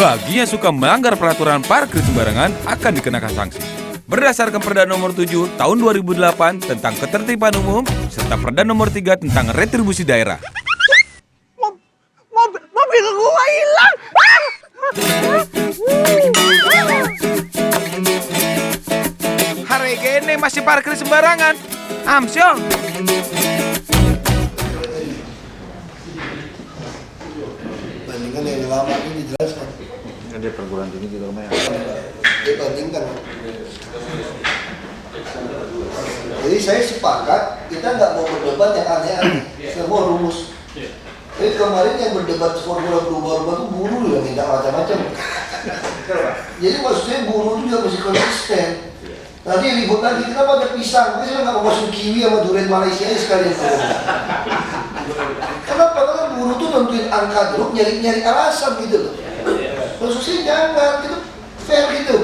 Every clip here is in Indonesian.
Bagi yang suka melanggar peraturan parkir sembarangan akan dikenakan sanksi. Berdasarkan Perda Nomor 7 Tahun 2008 tentang Ketertiban Umum serta Perda Nomor 3 tentang Retribusi Daerah. Mobil gua hilang. Hari gini masih parkir sembarangan. Amsyong. Bandingkan yang lama ini dijelaskan. Dia perguruan tinggi juga lumayan. Dia bandingkan. Jadi saya sepakat kita nggak mau berdebat yang aneh-aneh, semua rumus. Jadi kemarin yang berdebat formula berubah-ubah itu buruh yang minta macam-macam. Jadi maksudnya buruh itu juga mesti konsisten. Nanti ribut lagi, kenapa ada pisang? Saya nggak mau masuk kiwi sama durian Malaysia aja sekalian. Kenapa? Karena buruh tuh nentuin angka dulu, nyari alasan gitu loh. Maksudnya jangan, gitu fair gitu.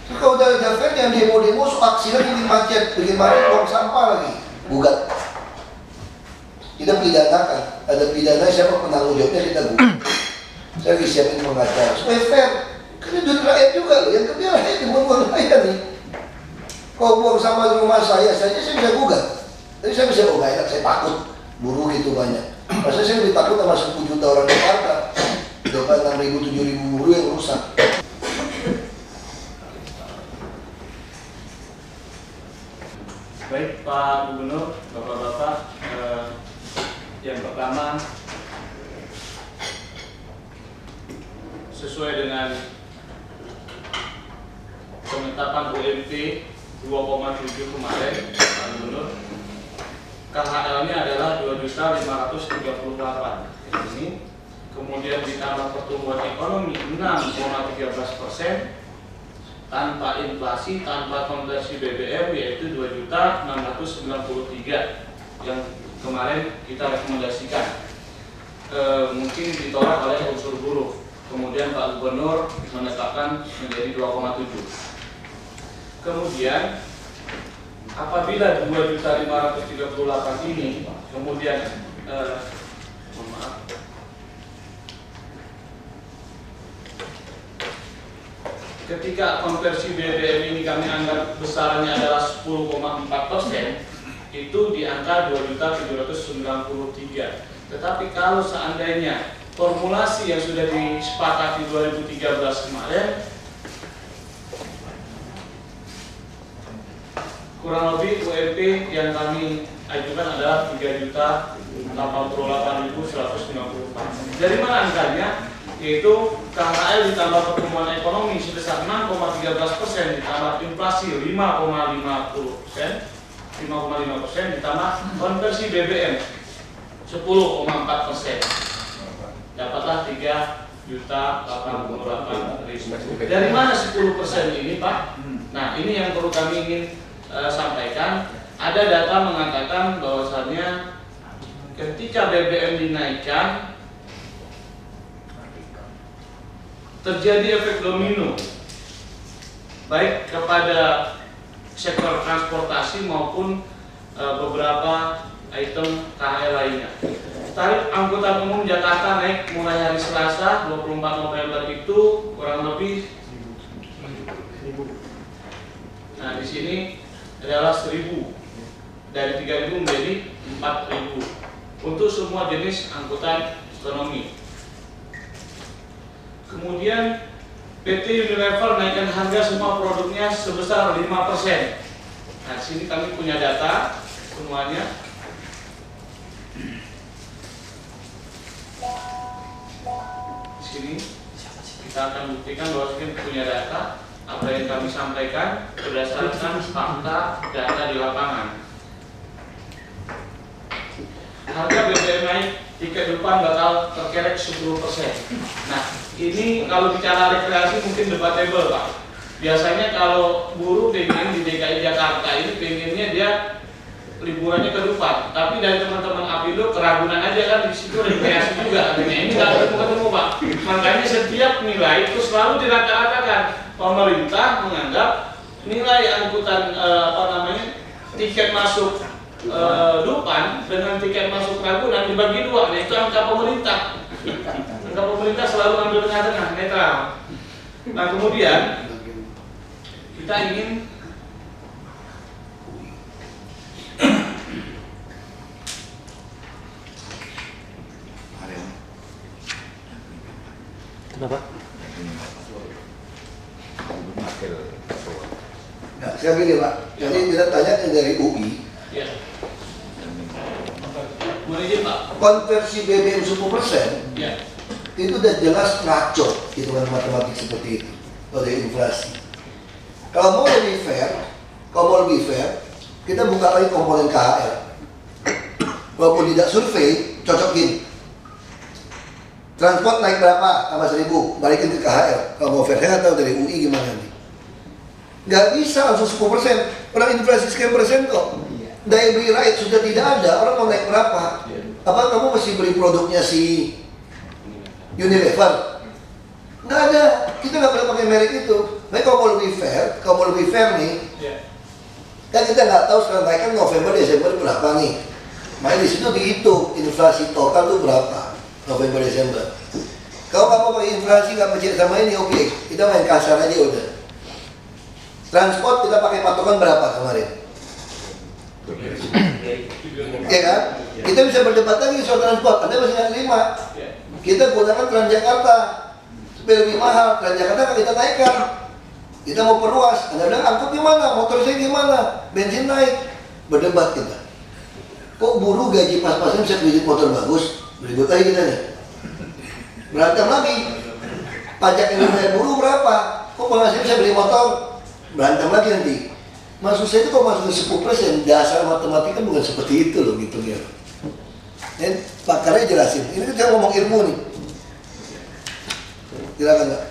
Terus kalau udah fair, yang demo-demo, aksi lagi bikin macet, buang sampah lagi, gugat. Kita pidanakan, ada pidana siapa penanggung jawabnya kita gugat. Saya lagi siapin pengacara supaya fair. Karena duit rakyat juga loh, yang kerja rakyat dibuang rakyat nih. Kalau buang sampah di rumah saya bisa gugat. Tapi saya bisa, oh gak enak, saya takut buruh gitu banyak. Masa saya lebih takut sama 10 juta orang Jakarta daripada 6.000, 7.000 buruh yang rusak. Baik Pak Gubernur, Bapak-Bapak, yang pertama sesuai dengan penetapan UMP 2,7 kemarin Pak Gubernur, KHL-nya adalah 2.538 ini, kemudian ditambah pertumbuhan ekonomi 6,13% tanpa inflasi, tanpa konversi BBM yaitu 2.693 yang kemarin kita rekomendasikan. Mungkin ditolak oleh unsur buruh. Kemudian Pak Gubernur menetapkan menjadi 2,7. Kemudian apabila 2.538 ini kemudian ketika konversi BBM ini kami anggap besarnya adalah 10,4%, itu di angka 2.793. Tetapi kalau seandainya formulasi yang sudah disepakati 2013 kemarin, kurang lebih UMP yang kami ajukan adalah 3.088.194. Dari mana angkanya? Yaitu KHL ditambah pertumbuhan ekonomi sebesar 6,13% ditambah inflasi 5,5% ditambah konversi BBM 10,4%, dapatlah 3.088.000. Dari mana 10% ini Pak? Nah ini yang perlu kami ingin sampaikan. Ada data mengatakan bahwasannya ketika BBM dinaikkan terjadi efek domino baik kepada sektor transportasi maupun beberapa item KHL lainnya. Tarif angkutan umum Jakarta naik mulai hari Selasa 24 November itu kurang lebih, nah di sini adalah 1.000, dari 3.000 menjadi 4.000 untuk semua jenis angkutan ekonomi. Kemudian PT Unilever naikkan harga semua produknya sebesar 5%. Nah, sini kami punya data semuanya. Di sini kita akan buktikan bahwa kita punya data. Apa yang kami sampaikan berdasarkan fakta data di lapangan. Harga BBM naik, tiket depan bakal terkerek 10%. Nah, ini kalau bicara rekreasi mungkin debatable Pak. Biasanya kalau buruh pengen di DKI Jakarta ini pengennya dia liburannya ke Dufan, tapi dari teman-teman Apindo keragunan aja kan di situ rekreasi juga. Ini nggak ketemu Pak. Makanya setiap nilai itu selalu dirata-ratakan. Pemerintah menganggap nilai angkutan tiket masuk Dufan dengan tiket masuk Ragunan dibagi dua, nah itu angka pemerintah. Sikap pemerintah selalu ambil tengah-tengah, netral. Nah kemudian kita ingin Kenapa? Nah, sekarang gini Pak, jadi kita tanya dari UI, ya. Mohon izin Pak. konversi BBM 10% Ya. itu udah jelas ngaco hitungan matematik seperti itu kalau dari inflasi. Kalau mau lebih fair, kita buka lagi komponen KHR. Walaupun tidak survei, cocokin. Transport naik berapa? Tambah 1.000, balikin ke KHR. Kalau mau fair, saya nggak tahu dari UI gimana nih. Nggak bisa langsung 10%. Orang inflasi sekian persen kok. Daya beli rakyat sudah tidak ada. Orang mau naik berapa? Apa kamu masih beli produknya si Unilever? Nggak ada. Kita nggak pernah pakai merek itu. Tapi kalau mau lebih fair nih, kan kita nggak tahu sekarang naik kan November, Desember berapa nih. Makanya di situ dihitung inflasi total itu berapa November, Desember. Kalau kamu pakai inflasi nggak percaya sama ini, oke, kita main kasar aja udah. Transport kita pakai patokan berapa kemarin? Ya kan? Kita bisa berdebat lagi soal transport. Anda masih nggak terima. Kita gunakan Transjakarta supaya lebih mahal. Transjakarta kan kita naikkan. Kita mau perluas. Anda bilang angkut gimana? Motor saya gimana? Bensin naik. Berdebat kita. Kok buruh gaji pas-pasan bisa beli motor bagus? Berikut lagi kita nih. Berantem lagi. Pajak yang dibayar buruh berapa? Kok penghasilan bisa beli motor? Berantem lagi nanti. Maksud saya itu kalau masuk ke 10%, dasar matematika bukan seperti itu loh gitu ya. Dan pakarnya jelasin. Ini kita ngomong ilmu nih. Silakan Pak.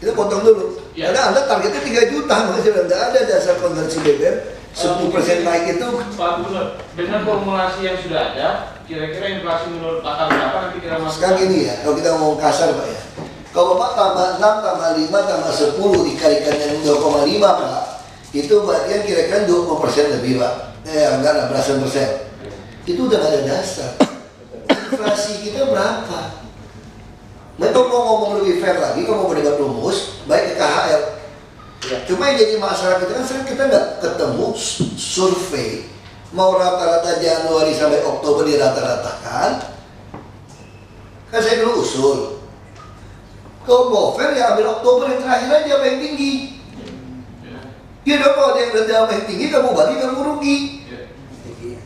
Kita potong dulu. Ya. Karena Anda targetnya 3 juta, makanya saya bilang nggak ada dasar konversi BBM 10% naik itu. Pak Gubernur, dengan formulasi yang sudah ada, kira-kira inflasi menurut Pak berapa nanti kita masuk? Sekarang gini ya, kalau kita ngomong kasar Pak ya. Kalau Bapak tambah 6, tambah 5, tambah 10 dikalikan dengan 2,5 Pak, itu berarti kan kira-kira 20% lebih Pak. Enggak lah, belasan persen. Itu udah gak ada dasar. Inflasi kita berapa? Nah, kalau mau ngomong lebih fair lagi, kalau mau berdebat rumus, baik ke KHL. Cuma yang jadi masalah kita kan sering kita nggak ketemu survei. Mau rata-rata Januari sampai Oktober dirata-ratakan. Kan saya dulu usul. Kalau mau fair ya ambil Oktober yang terakhir aja apa yang tinggi. Ya dong, kalau ada yang rendah apa yang tinggi kamu bagi kamu rugi.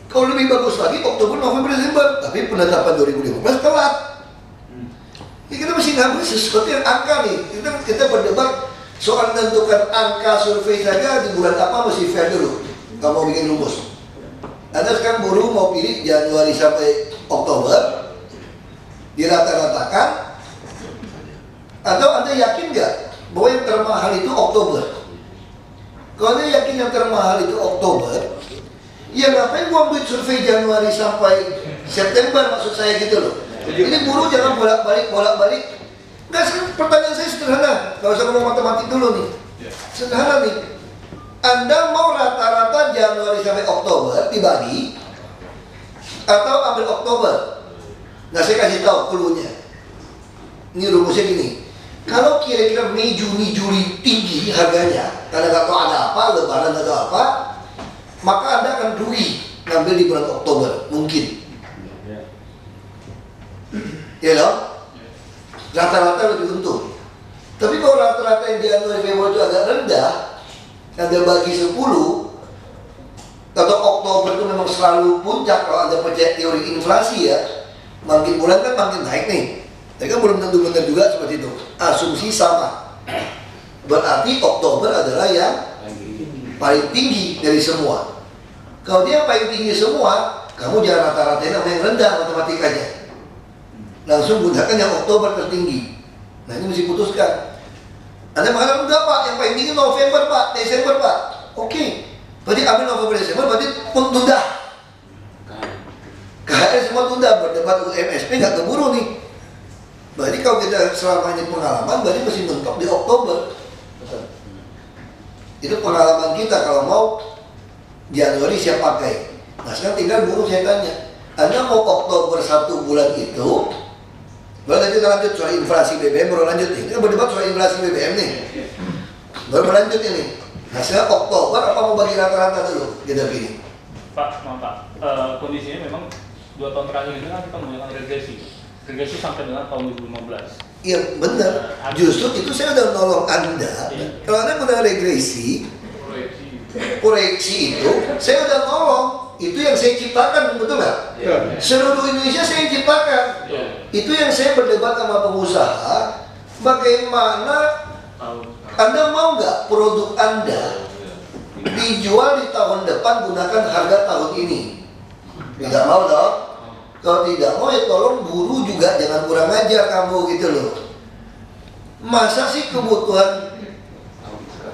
Kalau lebih bagus lagi Oktober, November, Desember. Tapi penetapan 2015 telat. Ya, kita mesti ngambil sesuatu yang angka nih. Kita berdebat soal menentukan angka survei saja di bulan apa mesti fair dulu. Kalau mau bikin rumus. Anda sekarang buruh mau pilih Januari sampai Oktober dirata-ratakan, atau Anda yakin nggak bahwa yang termahal itu Oktober? Kalau Anda yakin yang termahal itu Oktober, ya ngapain gua ambil survei Januari sampai September, maksud saya gitu loh. Ini buruh jangan bolak-balik. Nggak, pertanyaan saya sederhana. Kalau saya ngomong matematik dulu nih. Sederhana nih. Anda mau rata-rata Januari sampai Oktober dibagi, atau ambil Oktober? Nah, saya kasih tahu clue-nya. Ini rumusnya gini. Kalau kira-kira Mei, Juni, Juli tinggi harganya, karena nggak tahu ada apa, lebaran atau apa, maka Anda akan rugi ngambil di bulan Oktober, mungkin. Ya dong? Rata-rata lebih untung. Tapi kalau rata-rata yang Januari, Februari itu agak rendah, Anda bagi 10, atau Oktober itu memang selalu puncak kalau Anda percaya teori inflasi ya, makin bulan kan makin naik nih. Tapi kan belum tentu benar juga seperti itu. Asumsi sama. Berarti Oktober adalah yang paling tinggi dari semua. Kalau dia paling tinggi semua, kamu jangan rata-ratain sama yang rendah matematikanya. Langsung gunakan yang Oktober tertinggi. Nah ini mesti putuskan. Anda mengatakan enggak Pak, yang paling tinggi November Pak, Desember Pak. Oke. Berarti ambil November, Desember, berarti pun tunda. KHR semua tunda, berdebat UMSP nggak keburu nih. Berarti kalau kita selama ini pengalaman, berarti mesti mentok di Oktober. Itu pengalaman kita kalau mau Januari siap pakai. Nah sekarang tinggal buruh saya tanya, Anda mau Oktober 1 bulan itu, Baru kita lanjut soal inflasi BBM, baru lanjut nih. Kita berdebat soal inflasi BBM nih. Baru berlanjut ini. Nah sekarang Oktober apa mau bagi rata-rata dulu kita pilih? Pak, maaf Pak, kondisinya memang 2 tahun terakhir ini kan kita menggunakan regresi sampai dengan tahun 2015. Iya benar. Justru itu saya udah nolong Anda. Kalau Anda menggunakan regresi, koreksi itu, saya udah nolong. Itu yang saya ciptakan, betul nggak? Seluruh Indonesia saya ciptakan. Itu yang saya berdebat sama pengusaha. Bagaimana Anda mau nggak produk Anda dijual di tahun depan gunakan harga tahun ini? Tidak mau dong. Kalau tidak mau ya tolong guru juga jangan kurang ajar kamu gitu loh. Masa sih kebutuhan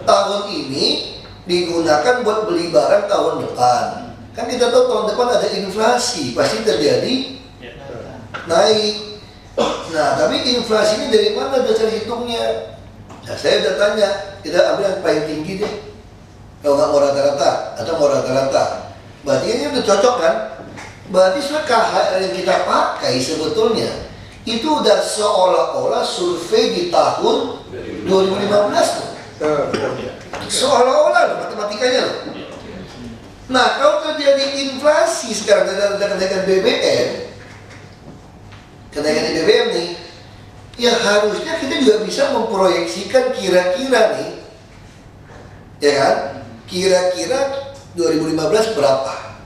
tahun ini digunakan buat beli barang tahun depan? Kan kita tahu tahun depan ada inflasi, pasti terjadi naik. Nah tapi inflasi ini dari mana dasar hitungnya? Nah saya udah tanya, kita ambil yang paling tinggi deh. Kalau nggak mau rata-rata atau mau rata-rata, berarti ini udah cocok kan? Berarti sebenarnya KHR yang kita pakai sebetulnya itu udah seolah-olah survei di tahun 2015 tuh. Seolah-olah loh matematikanya loh. Nah kalau terjadi inflasi sekarang dengan kenaikan BBM, kenaikan BBM nih, ya harusnya kita juga bisa memproyeksikan kira-kira nih, ya kan? Kira-kira 2015 berapa?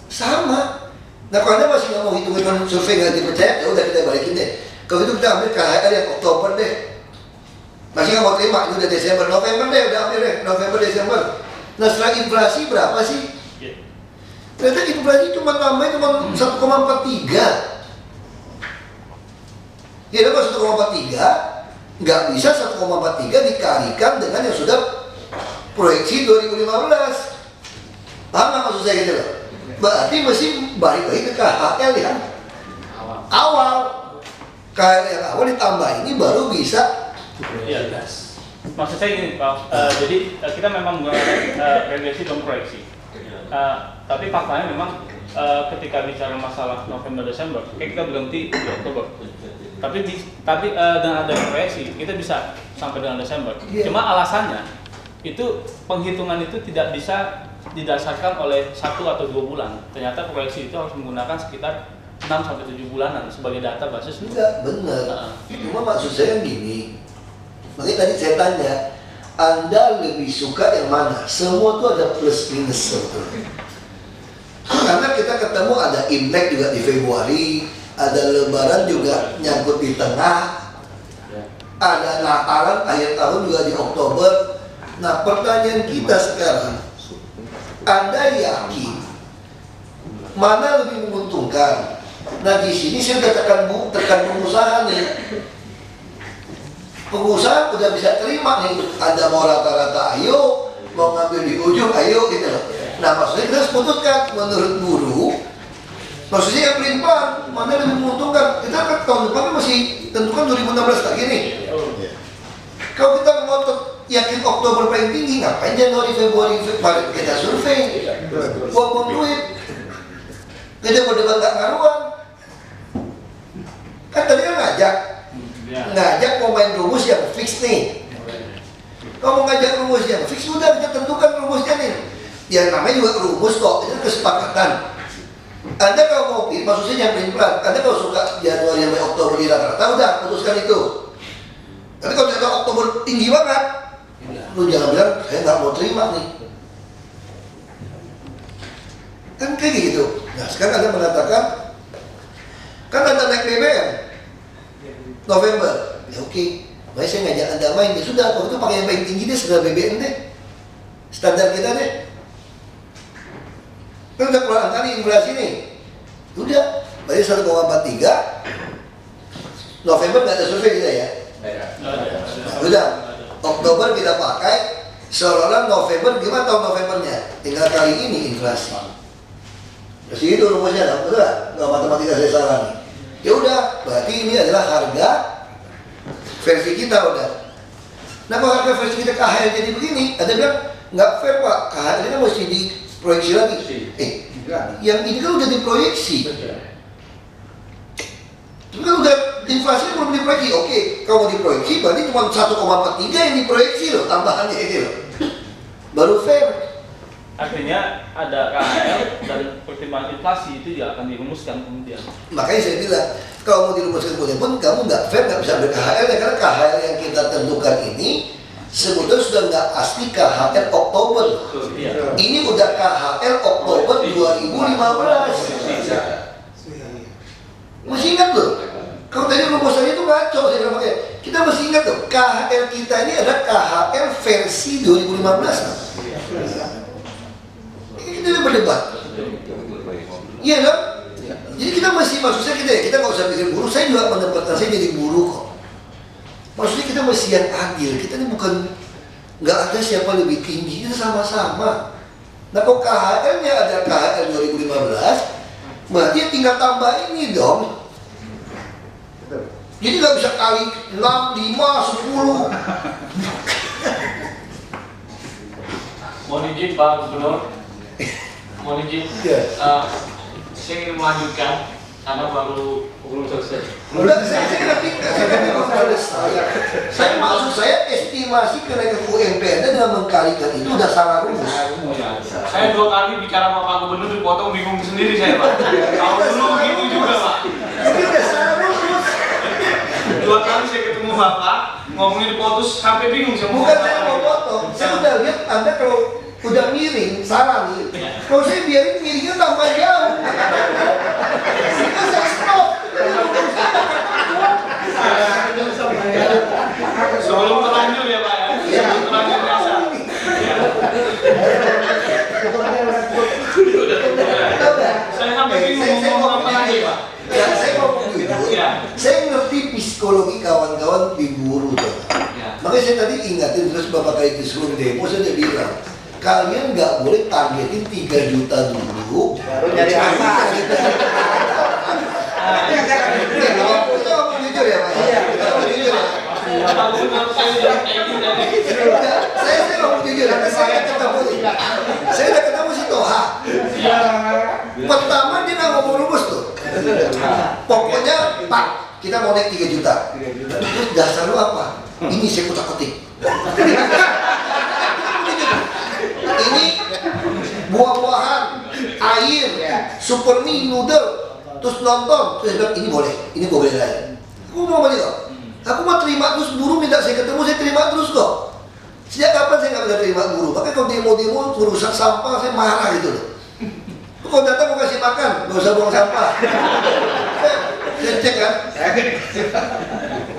Sama. Nah kalau Anda masih nggak mau hitung-hitung survei nggak dipercaya, ya udah kita balikin deh. Kalau itu kita ambil KHR yang Oktober deh. Masih nggak mau terima, itu udah Desember, November deh, udah ambil deh, November, Desember. Nah setelah inflasi berapa sih? Ternyata inflasi cuma tambahnya cuma 1,43. Ya kalau 1,43 nggak bisa 1,43 dikalikan dengan yang sudah proyeksi 2015. Paham nggak maksud saya gitu loh? Berarti mesti balik lagi ke KHL yang awal. KHL yang awal ditambah ini baru bisa. Iya. Maksud saya gini Pak, jadi kita memang menggunakan regresi dan proyeksi. Tapi faktanya memang ketika bicara masalah November Desember, kayak kita berhenti di Oktober. Tapi dengan ada proyeksi kita bisa sampai dengan Desember. Cuma alasannya itu penghitungan itu tidak bisa didasarkan oleh 1 atau 2 bulan. Ternyata proyeksi itu harus menggunakan sekitar 6 sampai 7 bulanan sebagai data basis. Enggak, benar. Cuma maksud saya gini. Makanya tadi saya tanya, Anda lebih suka yang mana? Semua tuh ada plus minus sebetulnya. Karena kita ketemu ada Imlek juga di Februari, ada Lebaran juga nyangkut di tengah, ada Natalan akhir tahun juga di Oktober. Nah pertanyaan kita sekarang, Anda yakin mana lebih menguntungkan? Nah di sini saya udah tekan pengusaha nih. Pengusaha udah bisa terima nih, Anda mau rata-rata ayo, mau ngambil di ujung ayo gitu loh. Nah maksudnya kita harus putuskan menurut guru, maksudnya yang pelin-pelan mana lebih menguntungkan. Kita kan tahun depan masih tentukan 2016 lagi nih. Kalau kita ngotot yakin Oktober paling tinggi, ngapain Januari, Februari, Maret kita survei, buang duit, kita berdebat gak ngaruhan. Kan tadi kan ngajak mau main rumus yang fix nih. Kalau mau ngajak rumus yang fix, udah kita tentukan rumusnya nih. Ya namanya juga rumus kok, itu kesepakatan. Anda kalau mau pilih, maksudnya yang pelin-pelan. Anda kalau suka Januari sampai Oktober di rata-rata, udah putuskan itu. Tapi kalau ternyata Oktober tinggi banget, lu jangan bilang saya nggak mau terima nih. Kan kayak gitu. Nah sekarang Anda mengatakan, kan Anda naik BBM November, ya oke. Baik saya ngajak Anda main, ya sudah. Kalau itu pakai yang paling tinggi deh, standar BBM deh, standar kita deh. Kan udah keluar angka nih inflasi nih. Udah, berarti 1,43. November nggak ada survei kita ya. Nah, udah, Oktober kita pakai seolah-olah November, gimana tahun Novembernya? Tinggal kali ini inflasi. Terus itu rumusnya, betul nggak? Nggak matematika saya salah nih. Ya udah, berarti ini adalah harga versi kita udah. Nah kalau harga versi kita KHL jadi begini, ada bilang nggak fair Pak, KHL ini mesti diproyeksi lagi. Yang ini kan udah diproyeksi. Tapi kan udah inflasi belum diproyeksi. Oke, kalau mau diproyeksi berarti cuma 1,43 yang diproyeksi loh, tambahannya ini loh. Baru fair. Artinya ada KHL dan pertimbangan inflasi itu juga akan dirumuskan kemudian. Makanya saya bilang, kalau mau dirumuskan kemudian pun kamu nggak fair, nggak bisa ambil KHL ya, karena KHL yang kita tentukan ini sebetulnya sudah nggak asli KHL Oktober. Iya. Ini udah KHL Oktober 2015. Masih ingat loh? Kalau tadi rumusannya itu ngaco, saya bilang makanya kita masih ingat loh, KHL kita ini adalah KHL versi 2015. Ini kita berdebat. Iya dong? Jadi kita masih, maksudnya kita nggak usah bikin buruh. Saya juga menempatkan saya jadi buruh kok. Maksudnya kita masih yang adil. Kita ini bukan nggak ada siapa lebih tinggi, kita sama-sama. Nah kalau KHL-nya ada KHL 2015, berarti ya tinggal tambah ini dong. Jadi nggak bisa kali 6, 5, 10. Mohon izin Pak Gubernur. Mohon izin. Iya. Saya ingin melanjutkan karena belum selesai. Udah, saya ngerti. Saya maksud saya estimasi kenaikan UMP Anda dengan mengkalikan itu udah salah rumus. Saya 2 kali bicara sama Pak Gubernur dipotong bingung sendiri saya Pak. Kalau dulu begitu juga Pak. Ini udah salah rumus. 2 kali saya ketemu Bapak ngomongin diputus sampai bingung saya mau Bukan saya mau potong. Saya udah lihat Anda kalau udah miring, salah nih. Kalau saya biarin miringnya tambah jauh. Itu saya stop. Sebelum terlanjur ya Pak ya. Sebelum terlanjur biasa. Saya sampai bingung ngomong apa lagi Pak. Ya, saya ngomong jujur. Saya ngerti psikologi kawan-kawan di buruh tuh. Makanya saya tadi ingatin terus Bapak kali disuruh demo, saya udah bilang kalian nggak boleh targetin 3 juta dulu. Baru nyari apa? Kita ngomong jujur ya Pak. Iya. Kita ngomong jujur ya. Saya ngomong jujur. Karena saya udah ketemu si Toha. Pertama dia nggak ngomong rumus tuh. Pokoknya Pak, kita mau naik 3 juta. Terus dasar lu apa? Ini saya kutak-ketik. Ini buah-buahan, air, super mie, noodle, terus nonton. Terus bilang ini boleh lah. Aku mau balik kok. Aku mau terima terus, buruh minta saya ketemu, saya terima terus kok. Sejak kapan saya nggak bisa terima buruh? Makanya kalau demo-demo merusak sampah, saya marah gitu loh. Kalau datang mau kasih makan, nggak usah buang sampah. Saya cek kan.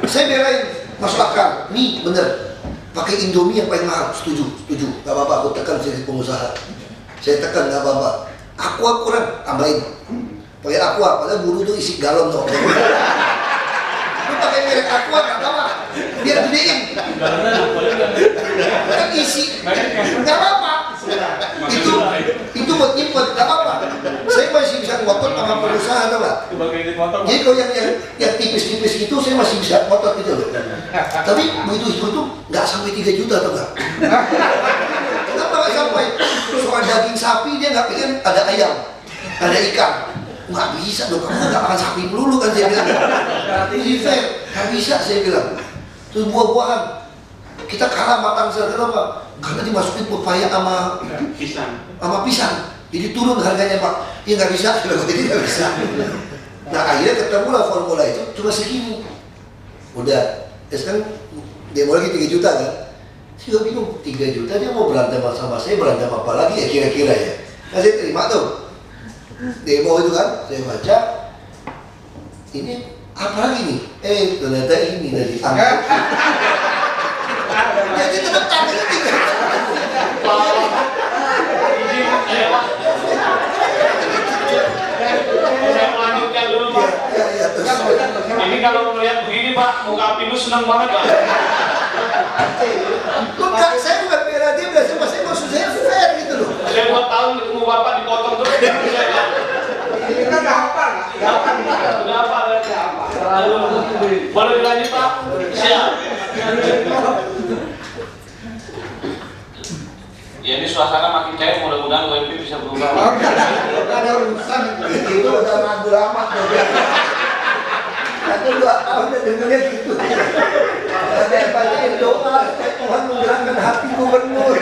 Saya belain, masuk akal. Nih bener. Pakai Indomie yang paling mahal, setuju. Gak apa-apa, aku tekan jadi pengusaha. Saya tekan, gak apa-apa. Aqua kurang, tambahin. Pakai Aqua, padahal buruh tuh isi galon tuh. Lu pakai merek Aqua gak apa-apa, biar gedein. Kan isi, gak apa-apa. Itu buat nyimpen, gak apa-apa. Saya masih bisa ngotot sama pengusaha, tau gak? Jadi kalau yang tipis-tipis itu saya masih bisa ngotot gitu loh. Tapi begitu itu nggak sampai 3 juta tau gak? Kenapa nggak sampai? Soal daging sapi dia nggak pengen ada ayam, ada ikan. Nggak bisa dong, kamu nggak makan sapi melulu kan saya bilang. Ini fair, nggak bisa saya bilang. Terus buah-buahan, kita kalah sama Tangsel, kenapa? Karena dimasukin pepaya sama pisang. Jadi turun harganya Pak. Ya nggak bisa, jadi nggak bisa. Nah akhirnya ketemulah formula itu cuma segini. Udah, sekarang demo lagi 3 juta kan? Saya juga bingung, 3 juta dia mau berantem sama saya, berantem apa lagi ya kira-kira ya? Nah saya terima tuh demo itu kan, saya baca ini apa lagi nih? Ternyata ini dari angka. Jadi tetap targetnya 3 juta. Saya melanjutkan dulu Pak. Ini kalau melihat begini Pak, muka Apindo senang banget Pak. Bukan, saya bukan bela dia, biasanya saya maksud saya fair gitu loh. Saya 2 tahun ketemu Bapak dipotong terus. Kita nggak hafal, Udah apa berarti? Boleh dilanjut Pak? Siap. Ya ini suasana makin cair, mudah-mudahan UMP bisa berubah. Nggak ada urusan. Itu udah ragu lama. Atau 2 tahun udah dengernya gitu. Saya bacain doa, Tuhan menggerakkan hati gubernur.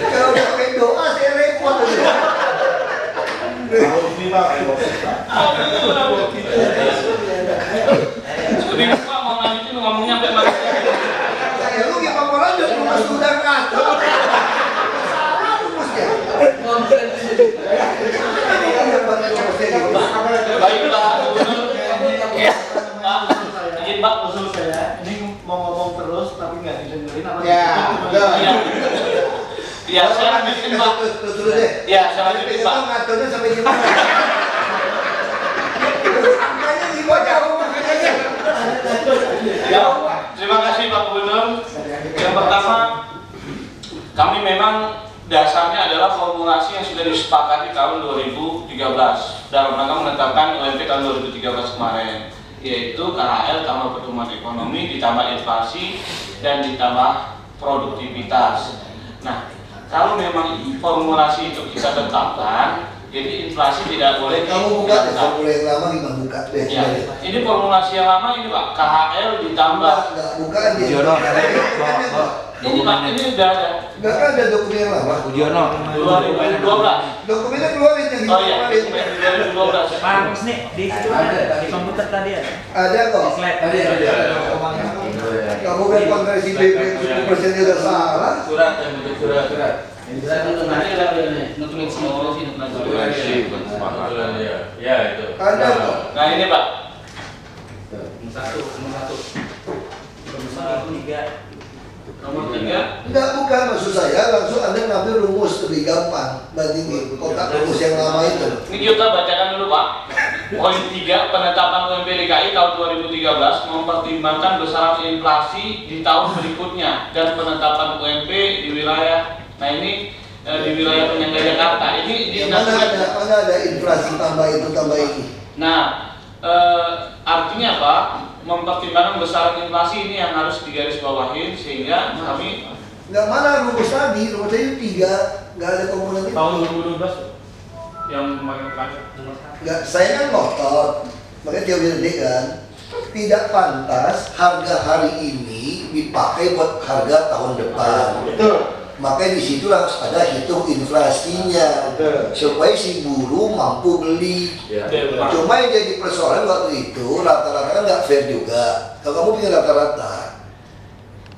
Kalau udah pakai doa saya repot aja. Bingung Pak, mau lanjutin ngomongnya sampai mana? Ya lu gimana mau lanjut, rumus udah ngatur. Salah rumusnya. Baiklah, Pak, izin Pak, usul saya. Ini mau ngomong terus tapi nggak didengerin apa? Ya, betul. Iya. Iya, saya lanjutin Pak. Terus deh. Iya, saya lanjutin Pak. Ngaturnya sampai gimana? Angkanya gimana jauh makanya. Ya, terima kasih Pak Gubernur. Yang pertama, kami memang dasarnya adalah formulasi yang sudah disepakati tahun 2013 dalam rangka menetapkan UMP tahun 2013 kemarin, yaitu KHL tambah pertumbuhan ekonomi ditambah inflasi dan ditambah produktivitas. Nah, kalau memang formulasi itu kita tetapkan, jadi inflasi tidak boleh Kamu buka deh, formula yang lama gimana buka deh. Ya, ini formulasi yang lama ini Pak, KHL ditambah. Enggak, bukan dia. Ini Pak, ini sudah ada. Enggak ada dokumen yang lama. Udiono. 2012. Dokumennya keluarin yang Oh iya, kemarin. 2012. Pak nih di situ ada di komputer tadi ada. Ada kok. Slide. Kamu kan konversi BP 10% udah salah. Surat yang bentuk surat. Ya itu. Ada kok. Nah ini Pak, nomor 3. Enggak, bukan maksud saya langsung Anda ngambil rumus lebih gampang bandingin kotak rumus yang lama itu. Ini kita bacakan dulu Pak. Poin 3, penetapan UMP DKI tahun 2013 mempertimbangkan besaran inflasi di tahun berikutnya dan penetapan UMP di wilayah. Nah ini di wilayah penyangga Jakarta. Ini Mana ada inflasi tambah itu tambah ini. Nah, artinya apa? Mempertimbangkan besaran inflasi ini yang harus digarisbawahi sehingga kami Enggak, mana rumus tadi, rumus tadi 3, enggak ada komponen itu. tahun 2012 yang kemarin terakhir. Enggak, saya kan ngotot, makanya teori gede kan. Tidak pantas harga hari ini dipakai buat harga tahun depan. Betul. Makanya di situ harus ada hitung inflasinya supaya si buruh mampu beli. Cuma yang jadi persoalan waktu itu rata-rata kan nggak fair juga. Kalau kamu bikin rata-rata,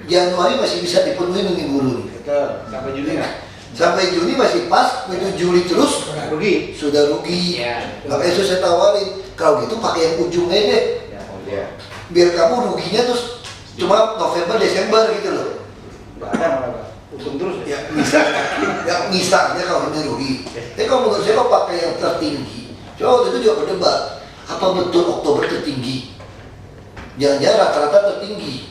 Januari masih bisa dipenuhi dengan buruh nih. Betul. Sampai Juni ya? Sampai Juni masih pas, begitu Juli terus Rugi. sudah rugi. Ya. Makanya saya tawarin, kalau gitu pakai yang ujungnya deh. Ya. Biar kamu ruginya terus cuma November, Desember gitu loh. Nggak ada malah Pak. Untung terus ya. Ya misalnya kalau ini rugi. Tapi kalau menurut saya kalau pakai yang tertinggi, coba waktu itu juga berdebat, apa betul Oktober tertinggi? Jangan-jangan rata-rata tertinggi.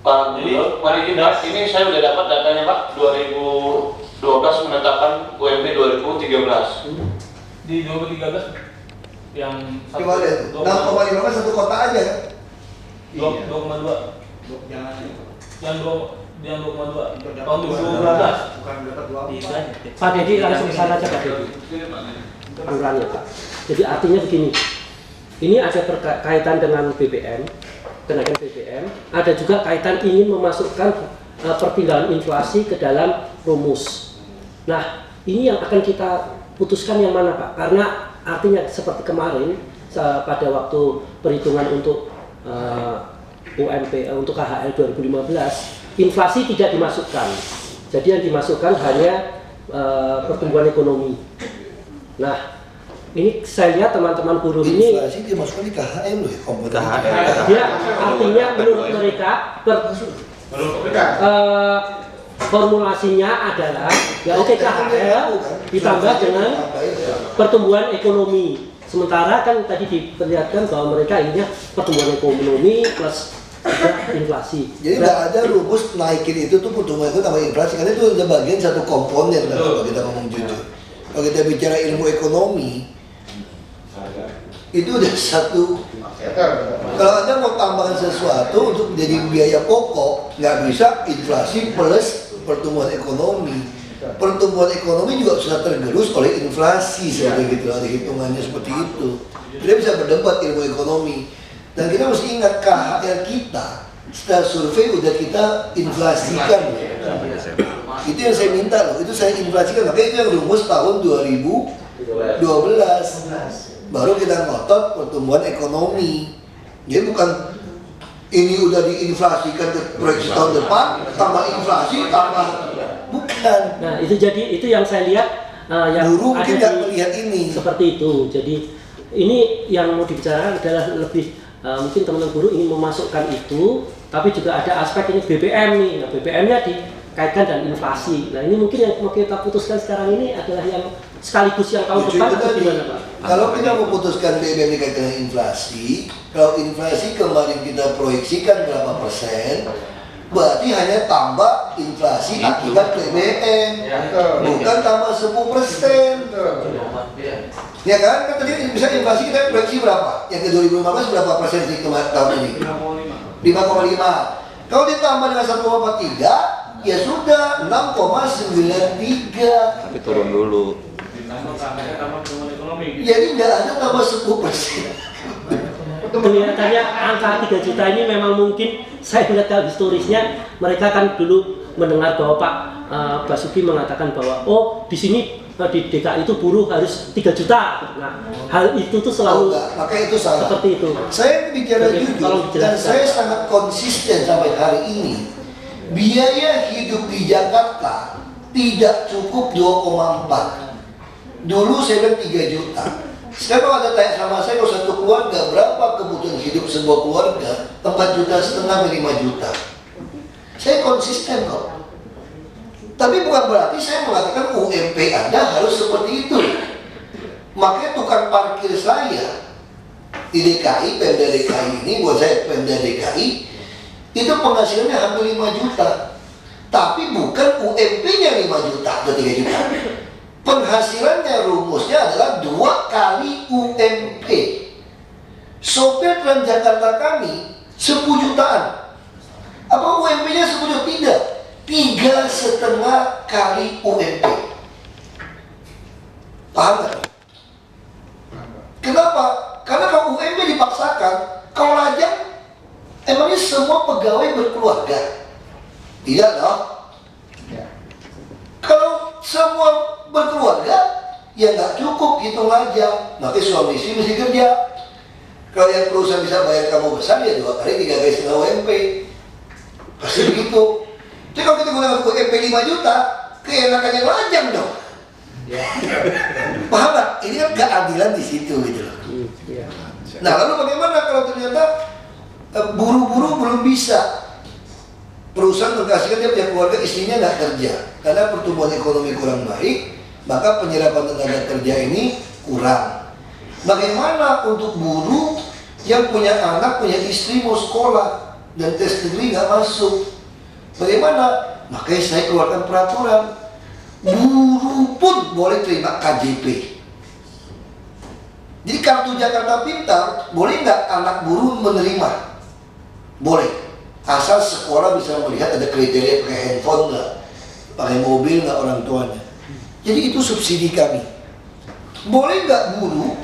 Pak Gubernur, mari kita ini saya sudah dapat datanya Pak 2012 menetapkan UMP 2013. Di 2013 yang Coba lihat tuh, 6,5 satu kota aja kan? 2,2 Jangan yang 2,2 tahun 2012. bukan dapat 2. Pak Dedi langsung ke sana aja Pak Dedi. Anggarannya Pak. Jadi artinya begini, ini ada kaitan dengan BBM, kenaikan BBM, ada juga kaitan ingin memasukkan perpindahan inflasi ke dalam rumus. Nah, ini yang akan kita putuskan yang mana Pak? Karena artinya seperti kemarin pada waktu perhitungan untuk UMP untuk KHL 2015, inflasi tidak dimasukkan. Jadi yang dimasukkan hanya pertumbuhan ekonomi. Nah, ini saya lihat teman-teman buruh ini Inflasi dimasukkan di KHM loh ya, komponen dia artinya menurut mereka formulasinya adalah ya oke KHL ditambah dengan pertumbuhan ekonomi. Sementara kan tadi diperlihatkan bahwa mereka inginnya pertumbuhan ekonomi plus inflasi. Jadi nggak ada rumus naikin itu tuh pertumbuhan itu tambah inflasi, karena itu udah bagian satu komponen kan, kalau kita ngomong jujur. Kalau kita bicara ilmu ekonomi, itu udah satu. Kalau Anda mau tambahkan sesuatu untuk menjadi biaya pokok, nggak bisa inflasi plus pertumbuhan ekonomi. Pertumbuhan pertumbuhan ekonomi juga sudah tergerus oleh inflasi seperti gitu, ada hitungannya seperti itu. Kita bisa berdebat ilmu ekonomi, dan kita mesti ingat KHR kita setelah survei udah kita inflasikan. Itu yang saya minta loh, itu saya inflasikan, makanya itu yang rumus tahun 2012 baru kita ngotot pertumbuhan ekonomi. Jadi bukan ini udah diinflasikan ke proyeksi tahun depan, tambah inflasi, tambah bukan. Nah itu yang saya lihat yang Buruh mungkin ada nggak melihat ini. seperti itu. Jadi ini yang mau dibicarakan adalah lebih mungkin teman-teman buruh ingin memasukkan itu, tapi juga ada aspek ini BBM nih. Nah BBM-nya dikaitkan dan inflasi. Nah ini mungkin yang mau kita putuskan sekarang ini adalah yang sekaligus yang tahun depan atau gimana Pak? Kalau kita memutuskan BBM dikaitkan dengan inflasi, kalau inflasi kemarin kita proyeksikan berapa persen, berarti hanya tambah inflasi akibat BBM, bukan tambah 10%. Ya kan? Kan tadi bisa inflasi kita proyeksi berapa? Yang ke 2015 berapa persen sih tahun ini? 5,5. Kalau ditambah dengan 1,43, ya sudah 6,93. Tapi turun dulu. Tambah pertumbuhan ekonomi. Jadi nggak ada tambah 10%. Kelihatannya angka 3 juta ini memang mungkin saya lihat kalau historisnya mereka kan dulu mendengar bahwa Pak Basuki mengatakan bahwa di sini di DKI itu buruh harus 3 juta. Nah, hal itu tuh selalu Makanya itu salah. seperti itu. Saya bicara Jadi, jujur tolong dan dijelaskan. saya sangat konsisten sampai hari ini. Biaya hidup di Jakarta tidak cukup 2,4. Dulu saya bilang 3 juta. Sekarang ada tanya sama saya, kalau satu keluarga berapa kebutuhan hidup sebuah keluarga? 4,5 juta, 5 juta. Saya konsisten kok. Tapi bukan berarti saya mengatakan UMP Anda harus seperti itu. Makanya tukang parkir saya di DKI, Pemda DKI ini, buat saya Pemda DKI, itu penghasilannya hampir 5 juta. Tapi bukan UMP-nya 5 juta atau 3 juta. Penghasilannya rumusnya adalah 2 kali UMP. Sopir Transjakarta kami 10 jutaan. Apa UMP-nya 10 juta? Tidak. 3,5 kali UMP. Paham nggak? Kenapa? Karena kalau UMP dipaksakan, kalau lajang, emangnya semua pegawai berkeluarga? Tidak dong. Kalau semua berkeluarga, ya nggak cukup hitung aja. Nanti suami istri mesti kerja. Kalau yang perusahaan bisa bayar kamu besar, ya 2 kali 3 kali setengah UMP. Pasti begitu. Jadi kalau kita gunakan UMP 5 juta, keenakan yang lajang dong. Paham nggak? Ini kan keadilan di situ gitu loh. Nah lalu bagaimana kalau ternyata buru-buru belum bisa? Perusahaan mengkasihkan dia punya keluarga, istrinya nggak kerja karena pertumbuhan ekonomi kurang baik, maka penyerapan tenaga kerja ini kurang. Bagaimana untuk buruh yang punya anak, punya istri mau sekolah dan tes negeri nggak masuk? Bagaimana? Makanya saya keluarkan peraturan, buruh pun boleh terima KJP. Jadi kartu Jakarta Pintar boleh nggak anak buruh menerima? Boleh. Asal sekolah bisa melihat ada kriteria pakai handphone nggak, pakai mobil nggak orang tuanya. Jadi itu subsidi kami. Boleh nggak buruh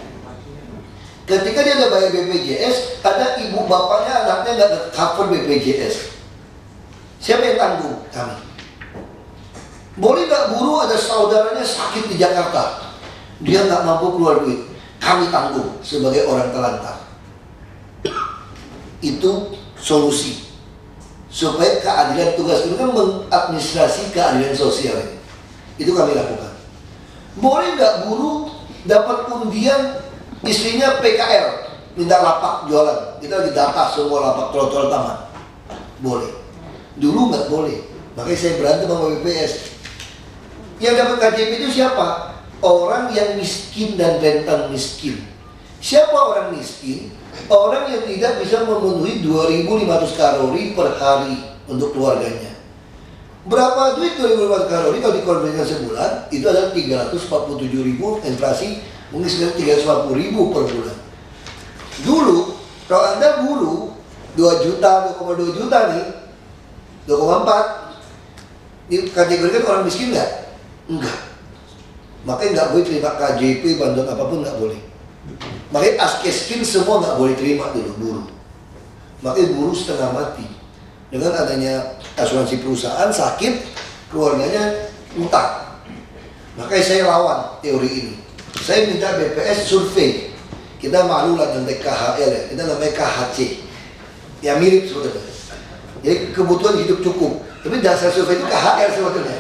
ketika dia ada bayar BPJS, ada ibu bapaknya anaknya nggak cover BPJS, siapa yang tanggung? Kami. Boleh nggak buruh ada saudaranya sakit di Jakarta, dia nggak mampu keluar duit, kami tanggung sebagai orang telantar. Itu solusi supaya keadilan tugas itu kan mengadministrasi keadilan sosial ini. Itu kami lakukan. Boleh nggak buruh dapat undian istrinya PKL, minta lapak jualan, kita lagi data semua lapak trotoar taman. Boleh. Dulu nggak boleh, makanya saya berantem sama BPS. Yang dapat KJP itu siapa? Orang yang miskin dan rentan miskin. Siapa orang miskin? Orang yang tidak bisa memenuhi 2.500 kalori per hari untuk keluarganya. Berapa duit 2.500 kalori kalau dikonversikan sebulan? Itu adalah 347.000, inflasi mungkin sekitar 350.000 per bulan. Dulu kalau Anda buruh 2 juta, 2,2 juta nih, 2,4, dikategorikan orang miskin nggak? Enggak. Makanya nggak boleh terima KJP, bantuan apapun nggak boleh. Makanya asking semua nggak boleh terima dulu buruh. Makanya buruh setengah mati. Dengan adanya asuransi perusahaan sakit, keluarganya utang. Makanya saya lawan teori ini. Saya minta BPS survei. Kita malu lah dengan KHL ya, kita namanya KHC. Ya mirip sebetulnya. Jadi kebutuhan hidup cukup. Tapi dasar survei itu KHL sebetulnya.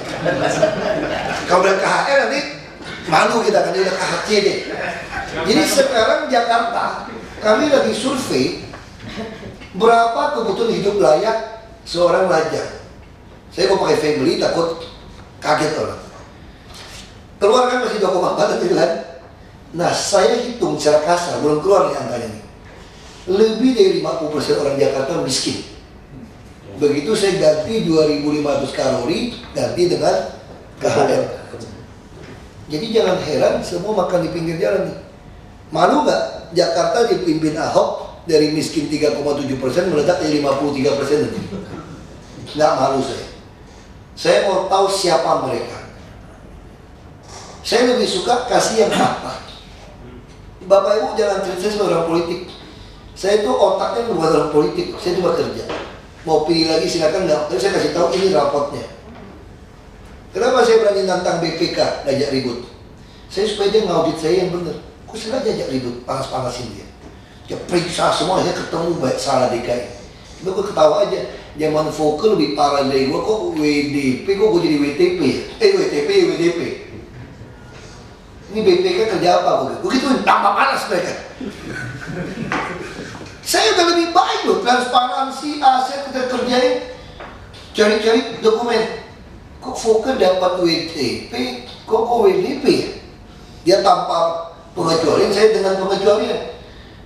Kalau udah KHL nanti malu kita kan, udah KHC deh. Jadi sekarang Jakarta, kami lagi survei berapa kebutuhan hidup layak seorang lajang. Saya mau pakai family takut kaget orang. Keluar kan masih 2,4 bulan. Nah saya hitung secara kasar, belum keluar nih angkanya nih. Lebih dari 50% orang Jakarta miskin. Begitu saya ganti 2.500 kalori, ganti dengan KHL. Jadi jangan heran semua makan di pinggir jalan nih. Malu nggak Jakarta dipimpin Ahok dari miskin 3,7% meledak jadi 53% nanti? Nggak malu saya. Saya mau tahu siapa mereka. Saya lebih suka kasih yang fakta. Bapak Ibu jangan cerita saya sebagai orang politik. Saya itu otaknya bukan orang politik, saya cuma kerja. Mau pilih lagi silakan nggak, tapi saya kasih tahu ini rapotnya. Kenapa saya berani nantang BPK ngajak ribut? Saya supaya dia ngaudit saya yang benar. Kok sengaja ajak ribut, panas-panasin dia. Dia periksa semua, saya ketemu baik salah DKI. Tapi gue ketawa aja, zaman vokal lebih parah dari gue, kok WDP, kok gue jadi WTP ya? WTP, WDP. Ini BPK kerja apa gue gituin, tambah panas mereka. Saya udah lebih baik loh, transparansi, aset kita kerjain, cari-cari dokumen. Kok vokal dapat WTP, kok WDP ya? Dia tanpa pengecualian, saya dengan pengecualian.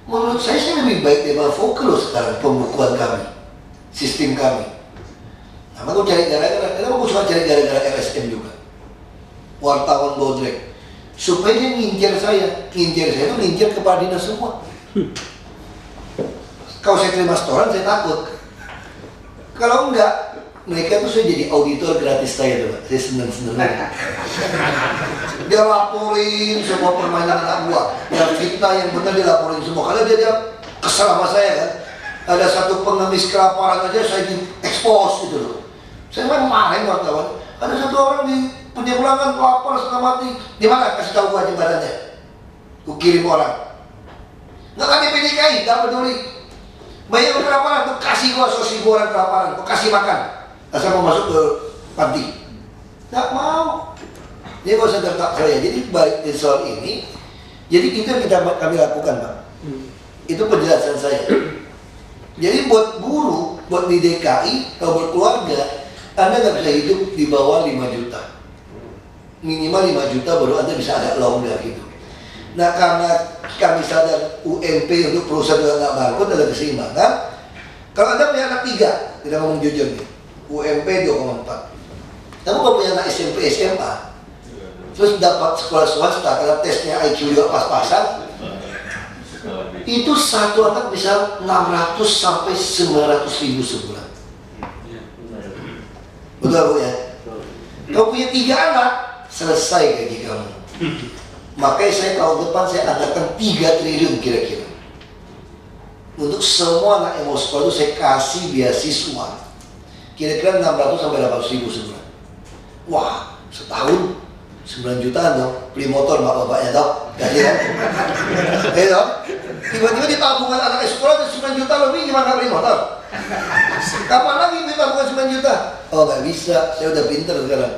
Menurut saya lebih baik daripada vokal loh sekarang pembukuan kami, sistem kami. Nah, aku cari gara-gara, kenapa aku suka cari gara-gara LSM juga? Wartawan bodrek. Supaya dia ngincer saya itu ngincer kepala dinas semua. Kalau saya terima setoran saya takut. Kalau enggak, mereka tuh saya jadi auditor gratis saya tuh, saya seneng-seneng. Dia laporin semua permainan anak buah, yang fitnah yang benar dia laporin semua. Karena dia kesel sama saya kan. Ada satu pengemis kelaparan aja saya di expose gitu loh. Saya memang marahin wartawan. Ada satu orang di penyeberangan lapar setengah mati. Di mana? Kasih tahu gua jembatannya. Gua kirim orang. Nggak ada PDKI, nggak peduli. Banyak orang kelaparan, tuh kasih gua sosi gua orang kelaparan, gua kasih makan. Asal mau masuk ke panti. Nggak mau. Dia gak usah tertak saya. Jadi baik di soal ini. Jadi itu yang kami lakukan, Pak. Itu penjelasan saya. Jadi buat buruh, buat di DKI, kalau berkeluarga, Anda nggak bisa hidup di bawah 5 juta. Minimal 5 juta baru Anda bisa agak longgar gitu. Nah karena kami sadar UMP untuk perusahaan juga nggak bangkrut, ada keseimbangan. Kalau Anda punya anak 3, kita ngomong jujur nih, UMP 2,4. Kamu kalau punya anak SMP, SMA, terus dapat sekolah swasta, karena tesnya IQ juga pas-pasan, itu satu anak bisa 600 sampai 900 ribu sebulan. Betul Bu ya? Kalau punya 3 anak, selesai gaji kamu. Makanya saya tahun depan saya anggarkan 3 triliun kira-kira. Untuk semua anak yang mau sekolah itu saya kasih beasiswa. Kira-kira 600 sampai 800 ribu sebulan. Wah, setahun 9 jutaan dong, beli motor bapak-bapaknya dong, gaji kan? Dong? Tiba-tiba di tabungan anak sekolah 9 juta lebih, gimana beli motor? Kapan lagi beli tabungan 9 juta? Oh nggak bisa, saya udah pinter sekarang.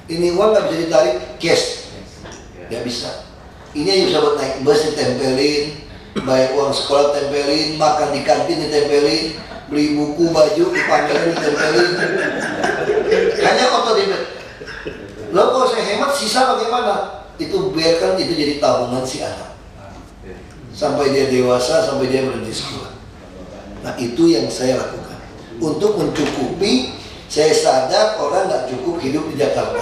Ini uang nggak bisa ditarik cash, nggak bisa. Ini aja bisa buat naik bus ditempelin, bayar uang sekolah tempelin, makan di kantin ditempelin, beli buku baju dipamerin ditempelin. Hanya auto debit. Lo kalau saya hemat sisa bagaimana? Itu biarkan itu jadi tabungan si anak sampai dia dewasa, sampai dia berhenti sekolah. Nah itu yang saya lakukan untuk mencukupi. Saya sadar orang nggak cukup hidup di Jakarta,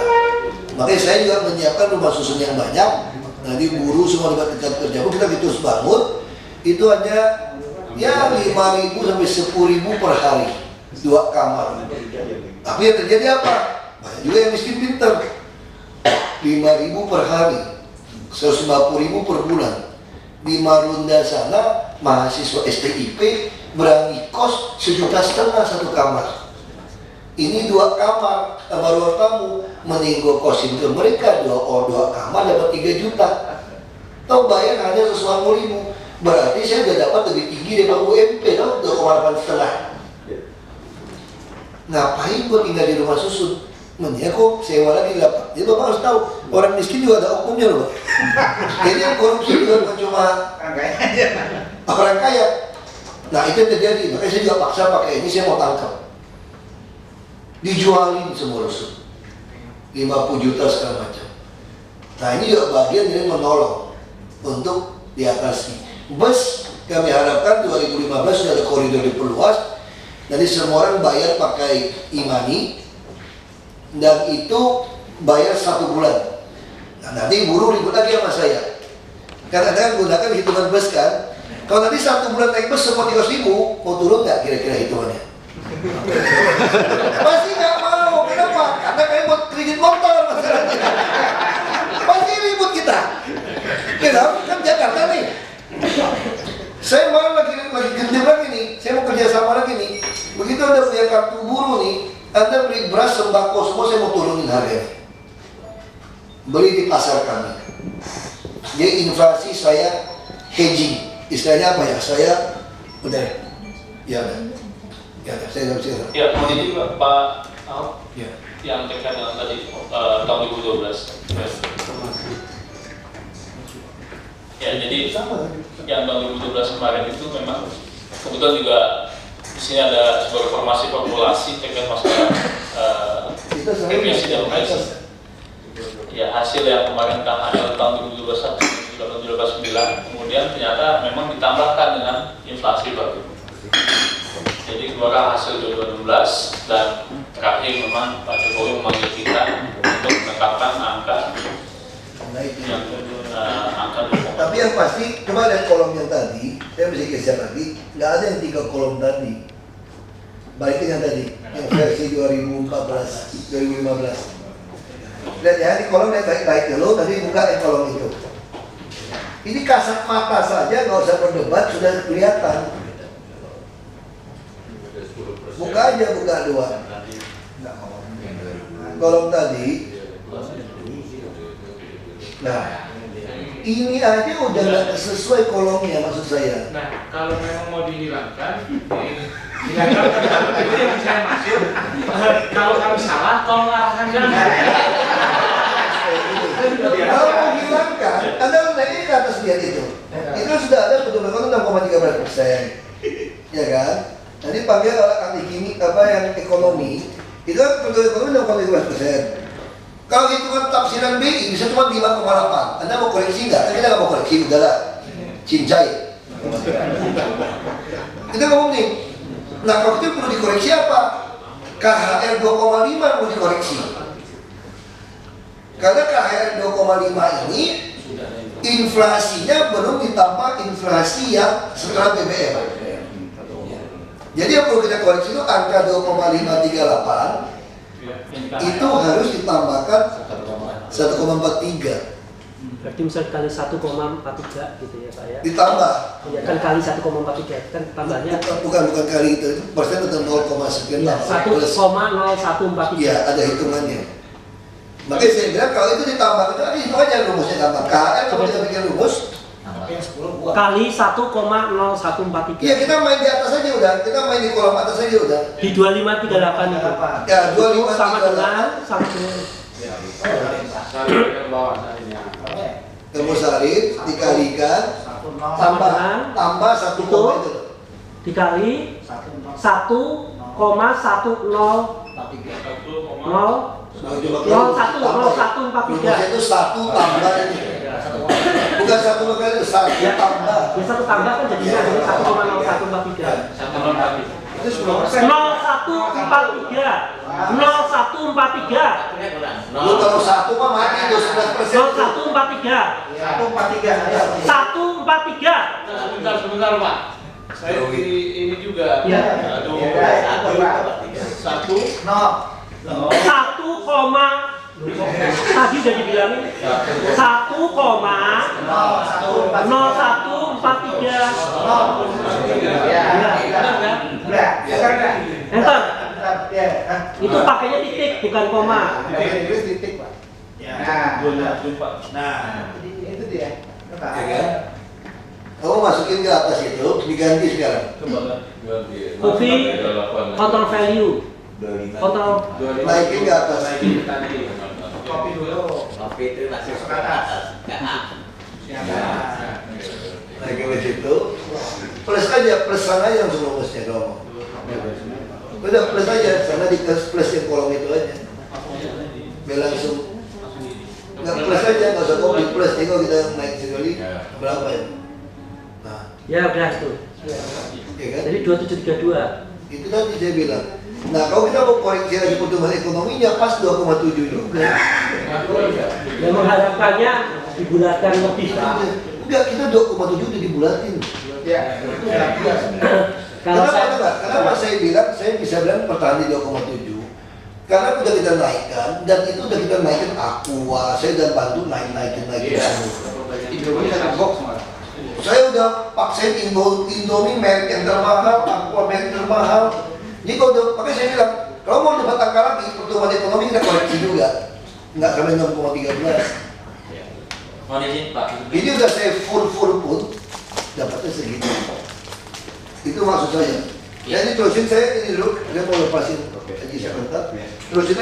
makanya saya juga menyiapkan rumah susun yang banyak. Nanti buruh semua dekat kerja kita terus bangun, itu hanya ya 5.000 sampai 10.000 per hari, 2 kamar. Tapi yang terjadi apa? Banyak juga yang miskin pinter. 5.000 per hari, 150.000 per bulan. Di Marunda sana mahasiswa STIP berani kos 1,5 juta satu kamar. Ini 2 kamar tambah ruang tamu, mending gue kosin ke mereka 2 kamar dapat 3 juta. Tahu bayar hanya 150.000, berarti saya udah dapat lebih tinggi daripada UMP, tau 2,8 Ngapain gue tinggal di rumah susun? Mending kok sewa lagi dapat. Jadi Bapak harus tahu, orang miskin juga ada hukumnya loh, Pak. Jadi yang korupsi juga bukan cuma orang kaya. Nah itu yang terjadi, makanya saya juga paksa pakai ini, saya mau tangkap. Dijualin semua rusun, 50 juta segala macam. Nah ini juga bagian dari menolong untuk diatasi. Bus kami harapkan 2015 sudah ada koridor diperluas. Jadi semua orang bayar pakai e-money, dan itu bayar 1 bulan. Nah nanti buruh ribut lagi sama saya. Kadang-kadang gunakan hitungan bus kan. Kalau nanti 1 bulan naik bus semua 300.000, mau turun nggak kira-kira hitungannya? Pasti nggak mau. Kenapa? Karena kayak buat kredit motor masalahnya. Pasti ribut kita. Kenapa? Kan Jakarta nih. Saya malah lagi gendim lagi nih. Saya mau kerja sama lagi nih. Begitu Anda punya kartu buruh nih, Anda beli beras, sembako, semua saya mau turunin harganya. Beli di pasar kami. Jadi inflasi saya hedging. Istilahnya apa ya? Saya udah, ya saya nggak bisa. Ya, mau ini juga Pak Ahok, Ya. yang terkait dengan tadi tahun 2012. Ya, jadi yang tahun 2012 kemarin itu memang kebetulan juga di sini ada sebuah informasi populasi terkait masalah emisi dan emisi. Ya, hasil yang kemarin KHL tahun 2021 tahun 2019 kemudian ternyata memang ditambahkan dengan inflasi baru. Jadi keluar hasil 2016 dan terakhir memang Pak Jokowi memanggil kita untuk menetapkan angka yang angka. Tapi yang pasti, coba lihat kolom yang tadi, saya mesti geser lagi, nggak ada yang 3 kolom tadi. Balikin yang tadi, yang versi 2015. Lihat ya, di kolom yang baik-baik dulu, tadi buka yang kolom itu. Ini kasat mata saja, nggak usah berdebat, sudah kelihatan. Buka aja, buka 2. Kolom tadi. Nah, ini aja udah nggak sesuai kolomnya, maksud saya. Nah, kalau memang mau dihilangkan, hilangkan itu yang saya maksud. Kalau kami salah, tolong arahkan jangan. Kalau mau hilangkan, Anda naiknya ke atas lihat itu. Itu sudah ada petunjuk 6,13%, ya kan? Nanti panggil ahli kimia apa yang ekonomi, itu kan petunjuk ekonomi 6,13%. Kalau hitungan tafsiran BI bisa cuma 5,8. Anda mau koreksi nggak? Kan kita nggak mau koreksi, udahlah. Cincai. Kita ngomong nih. Nah kalau itu perlu dikoreksi apa? KHR 2,5 perlu dikoreksi. Karena KHR 2,5 ini inflasinya belum ditambah inflasi yang setelah BBM. Jadi yang perlu kita koreksi itu angka 2,538 itu harus ditambahkan 1,43. Berarti misal kali 1,43 gitu ya Pak ya? Ditambah. Ya kan kali 1,43 kan tambahnya. Bukan kali itu persen atau 0,sekian. Ya, 1,0143. Ya ada hitungannya. Makanya saya bilang kalau itu ditambah itu ada hitungannya rumusnya tambah. KHR kalau kita bikin rumus kali 1,0143. Iya kita main di atas aja udah, kita main di kolom atas aja udah. Di 2538 itu. Ya 2538 sama dengan 1. Ilmu salib dikalikan tambah 1 koma itu dikali 1,0143. itu 1 tambah ini. Bukan 1 kali itu 1 tambah. Ya 1 tambah kan jadinya ada 1,0143. 0143. 0143. Lu kalau 1 mah mati itu 11%. 0143. 143. 143. Sebentar Pak. Saya ini juga. Ya. Aduh. 1,0. 1,0 Tadi udah dibilangin 1,0143. Enter. Itu pakainya titik bukan koma. Inggris titik, Pak. Nah, itu dia. Kamu masukin ke atas itu, diganti sekarang. Kopi, control value, control. Naikin ke atas. Kopi dulu. Kopi itu masih Ke atas. Naikin ke situ. Plus aja, plus sana aja langsung rumusnya kamu. Udah plus aja, sana di plus yang kolom itu aja. Biar langsung. Nggak plus aja, nggak usah kopi plus. Jadi kalau kita naik sekali, berapa ya? Nah, Ya udah itu. ya kan? Jadi 2732. Itu tadi saya bilang. Nah, kalau kita mau koreksi lagi pertumbuhan ekonominya pas 2,7 juga. Yang mengharapkannya dibulatkan lebih. Enggak, kita 2,7 udah dibulatin. Ya. Kalau Kenapa saya bilang, saya bisa bilang pertahan di 2,7? Karena udah kita naikkan, dan itu udah kita naikin Aqua, saya udah bantu naikin semua. Indomie ada box malah. Saya udah paksain Indomie merek yang termahal, Aqua merek termahal. Jadi kalau udah, makanya saya bilang, kalau mau dapat angka lagi, pertumbuhan ekonomi kita koreksi juga. Nggak sampai 6,13. Mohon izin Pak. Ini udah saya full pun, dapatnya segitu. Itu maksud saya. Jadi terusin saya ini dulu, saya mau lepasin aja sebentar. Terusin